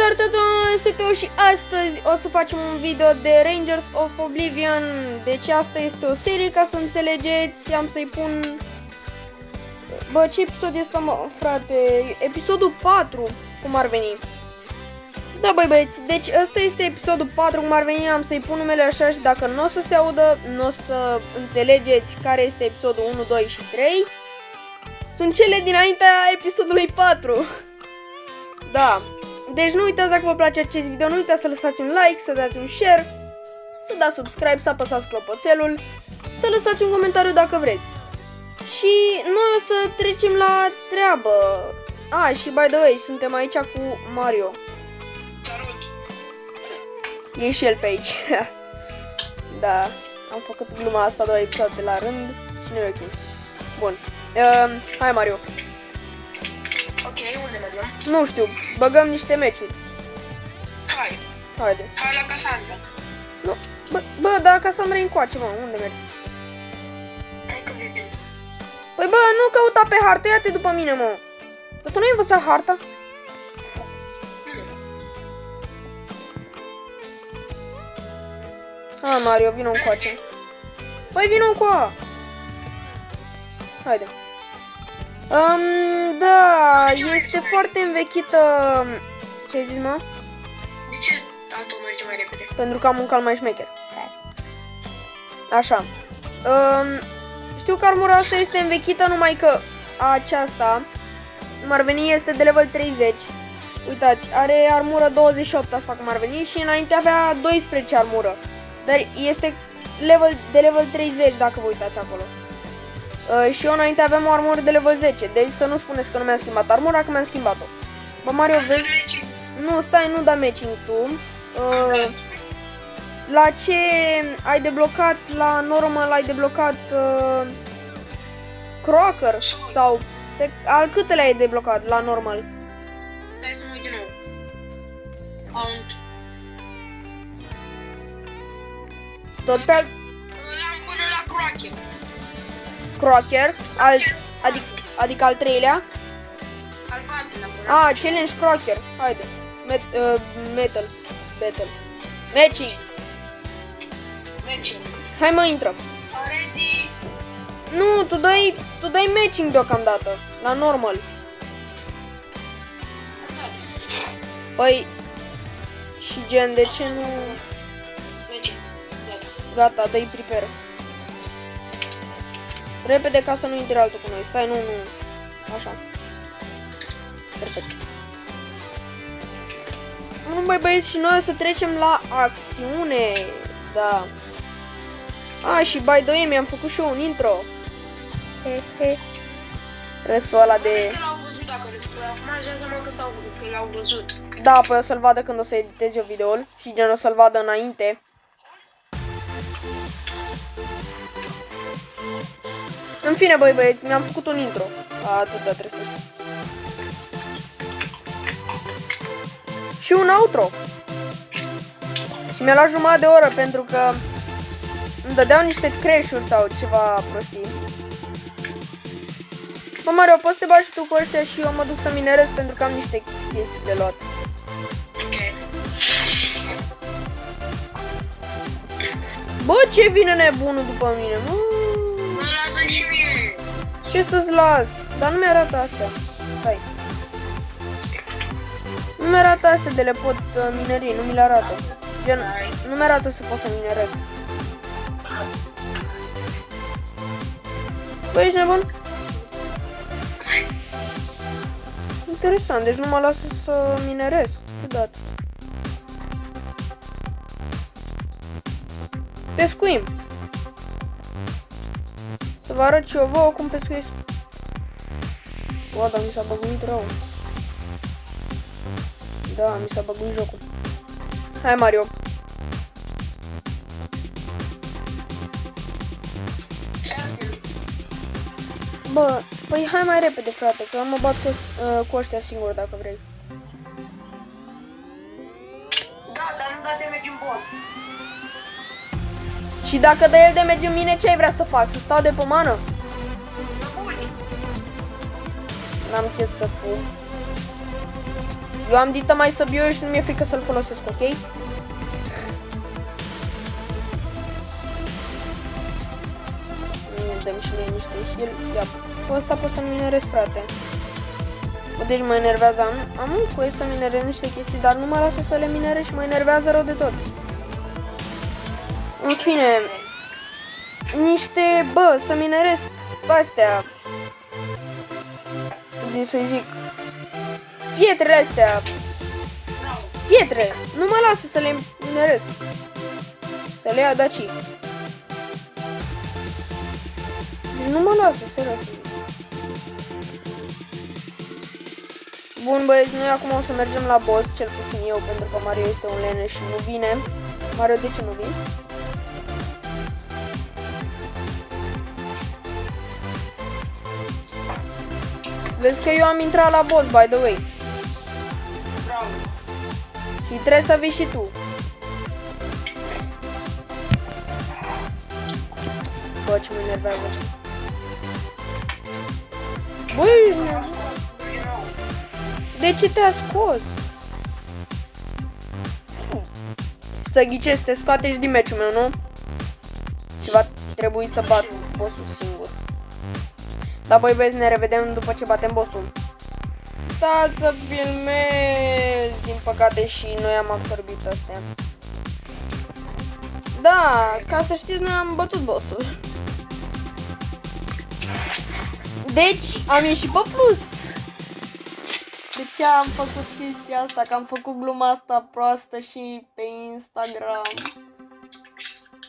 Salutare tuturor, este Teo și astăzi o să facem un video de Rangers of Oblivion. Deci asta este o serie, ca să înțelegeți, am să-i pun... Bă, ce episod este, mă, frate? Episodul 4, cum ar veni. Da, băi băieți, deci ăsta este episodul 4, cum ar veni, am să-i pun numele așa și dacă nu o să se audă, nu o să înțelegeți care este episodul 1, 2 și 3. Sunt cele dinaintea episodului 4. Da. Deci nu uitați, dacă vă place acest video, nu uitați să lăsați un like, să dați un share, să dați subscribe, să apăsați clopoțelul, să lăsați un comentariu dacă vreți. Și noi o să trecem la treabă. Și by the way, suntem aici cu Mario. Salut! E și el pe aici. Da, am făcut gluma asta 2 episoade la rând și nu e ok. Bun. Hai Mario. Ok, unde mergem? Nu știu, băgăm niște meciuri. Hai! Haide. Hai la Cassandra. Nu. Bă, dar Cassandra e încoace, mă, unde mergi? Hai că vedem. Păi bă, nu căuta pe hartă, ia-te după mine, mă. Dar tu nu ai învățat harta? Mario, vino încoace. Păi vino încoa. Haide. Da, este foarte învechită. Ce ai zis, mă? De ce altul merge mai repede? Pentru că am un cal mai șmecher. Așa. Știu că armura asta este învechită, numai că aceasta, cum ar veni, este de level 30. Uitați, are armură 28 asta, cum ar veni, și înainte avea 12 armură. Dar este de level 30, dacă vă uitați acolo. Și eu înainte aveam o armură de level 10, deci să nu spuneți că nu mi-am schimbat armura, că mi-am schimbat-o. Bă, Mario, vezi? Nu, stai, nu da matching tu. La ce ai deblocat? La normal ai deblocat Croaker? Sau al câtele ai deblocat la normal? Hai să mă uit din nou. Aunt. Tot pe L-am până la Croache. Croaker? Adică al treilea? Al patrulea. Challenge Croaker. Haide. Metal. Battle. Matching. Matching. Hai mă, intră. Already. Nu, tu dai matching deocamdată. La normal. Păi... Și gen, de ce nu... Matching. Gata, dă-i prepare. Repede, ca să nu intre altul cu noi. Stai, nu. Așa. Perfect. Nu, băi băieți, și noi o să trecem la acțiune. Da. Și by the way, mi-am făcut și eu un intro. Râsul ăla de... Că l-au văzut dacă râsul. Acum aș că l-au văzut. Da, păi o să-l vadă când o să editez eu videoul. Și gen o să-l vadă înainte. În fine, băi băieți, mi-am făcut un intro. Atâta trebuie să știți. Și un outro. Și mi-a luat jumătate de oră pentru că îmi dădeau niște crash-uri sau ceva prostii. Mă, Mario, poți să te bagi tu cu ăștia și eu mă duc să minerez pentru că am niște chestii de luat. Ok. Bă, ce vine nebunul după mine, mă? Mă lasă și mie. Ce să-ți las? Dar nu mi-arată astea. Hai. Nu mi-arată astea de le pot mineri, nu mi le arată. Gen, nu mi-arată să pot să minerez. Bă, ești nebun? Interesant, deci nu mă lasă să minerez. Ciudat. Pescuim. Să vă arăt și eu vouă cum pescuiesc. Bă, dar mi s-a băguit rău. Da, mi s-a băguit jocul. Hai, Mario. Bă, păi hai mai repede, frate, că mă bat cu ăștia singur dacă vrei. Da, dar nu da de mergi în boss. Și dacă dă el de merge în mine, ce ai vrea să fac? Să stau de pomană? Bun. N-am chef să fug. Eu am Dita mai Sabio și nu mi-e frică să-l folosesc, ok? Dăm și noi niște heal. Ia, cu ăsta pot să minerez, frate. Bă, deci mă enervează. Am voie să minerez niște chestii, dar nu mă lasă să le minerez și mă enervează rău de tot. În fine, niște, bă, să minerez astea. Să-i zic. Pietrele astea. Pietre. Nu mă lasă să le minerez. Să le ia daci. Nu mă lasă, serios. Bun, băieți, noi acum o să mergem la boss, cel puțin eu, pentru că Mario este un lene și nu vine. Mario, de ce nu vine? Vezi că eu am intrat la boss, by the way. Bravo. Și trebuie să vii și tu. Bă, ce mă enervează. Băi, ești nebun. De ce te-a scos? Să ghicesc, te scoate și din meciul meu, nu? Și va trebui să bat bossul singur. Dar băi, vezi, ne revedem după ce batem bossul. Stați să filmez! Din păcate și noi am absorbit astea. Da, ca să știți, noi am bătut bossul. Deci, am ieșit pe plus. De ce am făcut chestia asta? Că am făcut gluma asta proastă și pe Instagram.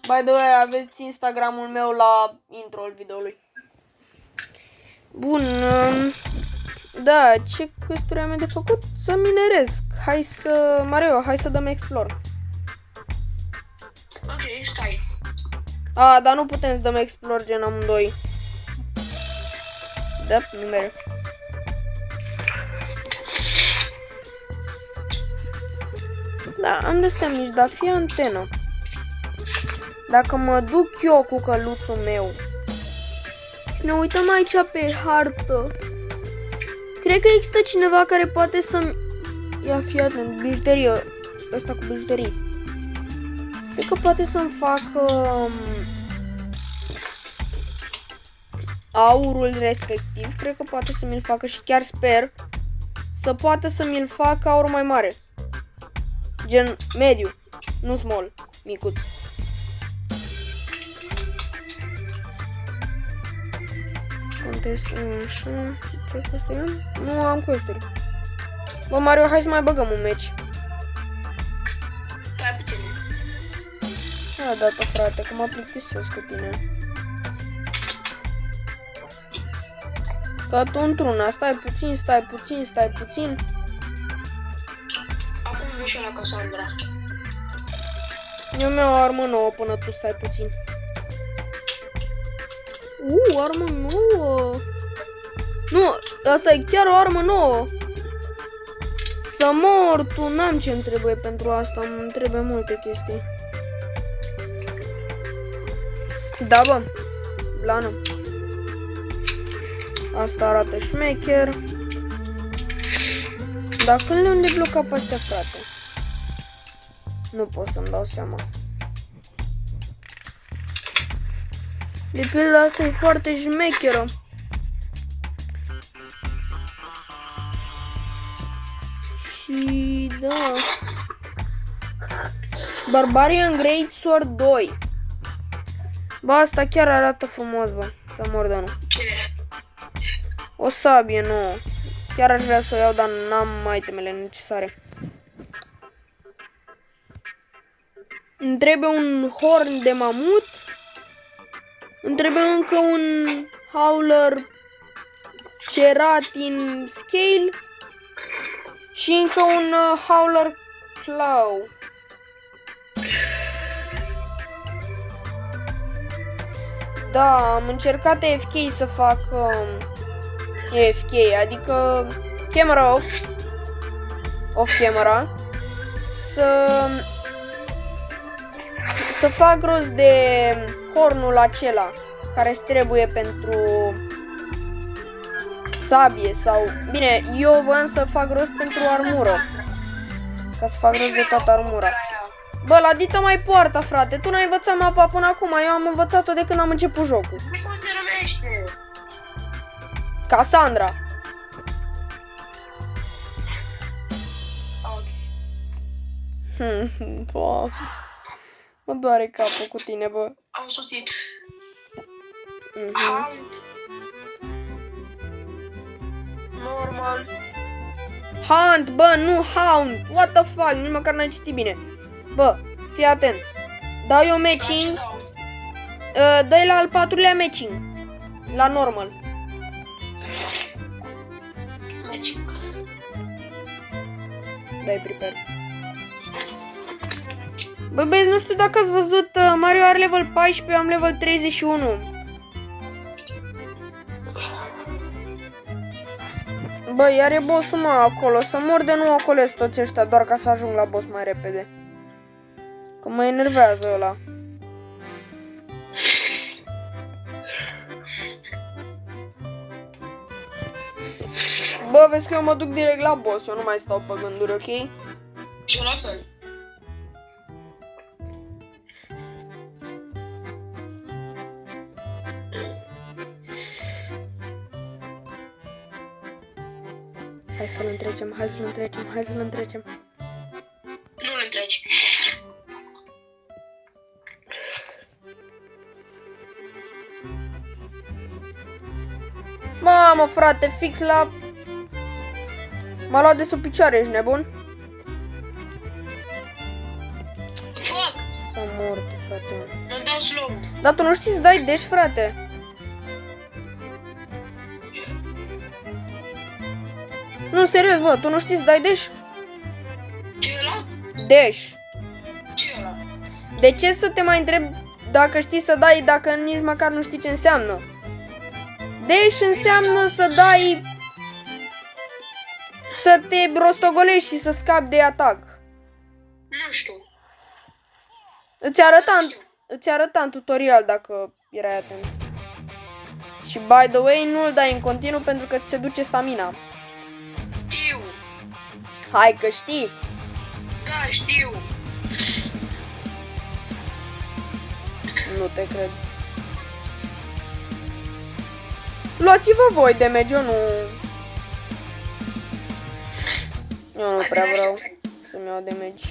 By the way, aveți Instagramul meu la intro-ul videoului. Bun, da, ce quest-uri am de făcut? Să minerez. Hai să, Mario, hai să dăm explore. Ok, stai. A, dar nu putem să dăm explore gen amândoi. Da, nu mereu. Da, am de-astea mici, dar fie antenă. Dacă mă duc eu cu căluțul meu și ne uităm aici pe hartă, cred că există cineva care poate să-mi... Ia, fii atent, bijuterie, ăsta cu bijuterii. Cred că poate să-mi facă aurul respectiv, cred că poate să mi-l facă și chiar sper să poată să mi-l facă aur mai mare. Gen mediu, nu small, micuț. Contest, așa, ce quest-uri am? Nu am quest-uri. Bă, Mario, hai să mai băgăm un meci. Stai puțin. A, dată, frate, că mă plictisesc cu tine. Ca tu într-una, stai puțin, stai puțin, stai puțin. Acum vin și la Cassandra. Eu mi-au armă nouă până tu stai puțin. Armă nouă. Nu, asta e chiar o armă nouă. Să mor tu, n-am ce-mi trebuie pentru asta, îmi trebuie multe chestii. Da, bă, blană. Asta arată șmecher. Dar când le-am deblocat pe astea, frate? Nu pot să-mi dau seama. De pildă, asta e foarte șmecheră. Și da. Barbarian Great Sword 2. Ba, asta chiar arată frumos, bă. Să mor de nu. Ce? O sabie nouă. Chiar aș vrea să o iau, dar n-am itemele necesare. Îmi trebuie un horn de mamut. Îmi trebuie încă un howler Ceratin Scale. Și încă un howler Claw. Da, am încercat AFK să fac AFK, adică camera off camera, să fac rost de hornul acela care îți trebuie pentru sabie sau... Bine, eu voiam să fac rost pentru armură. Ca să fac rost de toată armura. Bă, la Dita mai poartă, frate. Tu n-ai învățat mapa până acum. Eu am învățat-o de când am început jocul. Cum se numește? Cassandra. Ok. Bă. Mă doare capul cu tine, bă. Am sosit. Mhm. Hound. Normal. Hunt, bă, nu Hound. What the fuck, nici măcar n-ai citit bine. Bă, fii atent. Dau eu matching. Dă-i la al 4-lea matching. La normal. Magic. Dai prepare. Băi băieți, nu știu dacă ați văzut, Mario are level 14, eu am level 31. Băi, iar e boss-ul mă acolo, să mor de nu ocolesc toți ăștia doar ca să ajung la boss mai repede. Că mă enervează ăla. Bă, vezi că eu mă duc direct la boss, eu nu mai stau pe gânduri, ok? Și eu la fel. Hai să-l întrecem, hai să-l întrecem, hai să-l întrecem. Nu-l întregi. Mamă, frate, fix la... M-a luat de sub picioare, ești nebun? Fuck! S-a mort, frate. Mă dau slow. Dar tu nu știi să dai dash, frate? Nu, serios, bă, tu nu știi să dai dash? Ce e ăla? Dash. Ce e ăla? De ce să te mai întreb dacă știi să dai, dacă nici măcar nu știi ce înseamnă? Dash înseamnă să dai... Să te rostogolești și să scapi de atac. Nu știu. Îți arăta în tutorial dacă erai atent. Și by the way, nu-l dai în continuu pentru că ți se duce stamina. Știu. Hai că știi. Da, știu. Nu te cred. Luați-vă voi damage, eu nu... Eu nu prea vreau să-mi iau damage.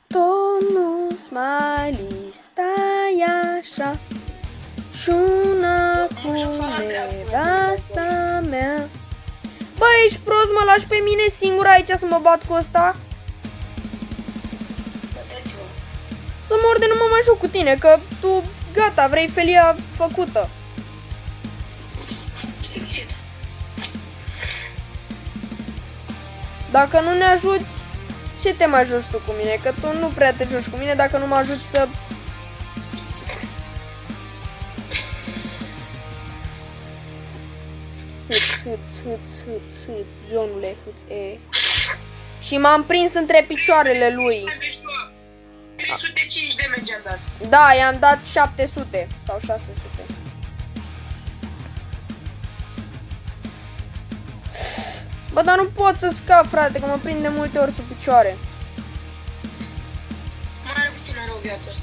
Domnul Smiley, stai așa și una cu nevasta mea. Bă, ești prost, mă lași pe mine singur aici să mă bat cu ăsta? Să mor de nu mă mai joc cu tine, că tu, gata, vrei felia făcută. Dacă nu ne ajuți, ce te mai joci tu cu mine? Că tu nu prea te joci cu mine dacă nu mă ajuți să... Hâț, Johnule, hâț, e. Și m-am prins între picioarele lui. 305 de damage am dat. Da, i-am dat 700 sau 600. Bă, dar nu pot să scap, frate, că mă prind de multe ori sub picioare. Mai are puțin rău viață.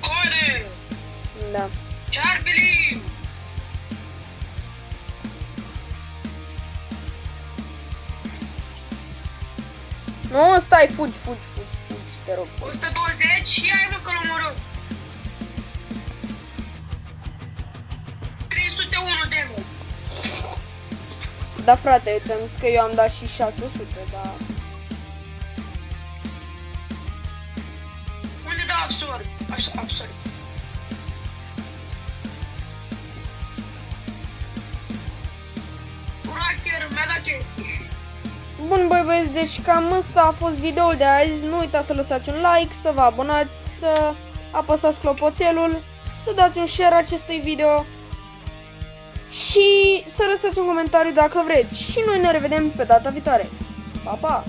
Haide! Da. Charbelim! Nu, stai, fugi, te rog. 120 și hai mă că l omorâm. 301 de damage. Da, frate, eu ți-am zis că eu am dat și 600, dar... Unde dau absorb? Așa, absorb. Uracher, mi-a dat chestii. Bun, băi băieți, deci cam ăsta a fost videoul de azi. Nu uitați să lăsați un like, să vă abonați, să apăsați clopoțelul, să dați un share acestui video și să lăsați un comentariu dacă vreți. Și noi ne revedem pe data viitoare. Pa, pa!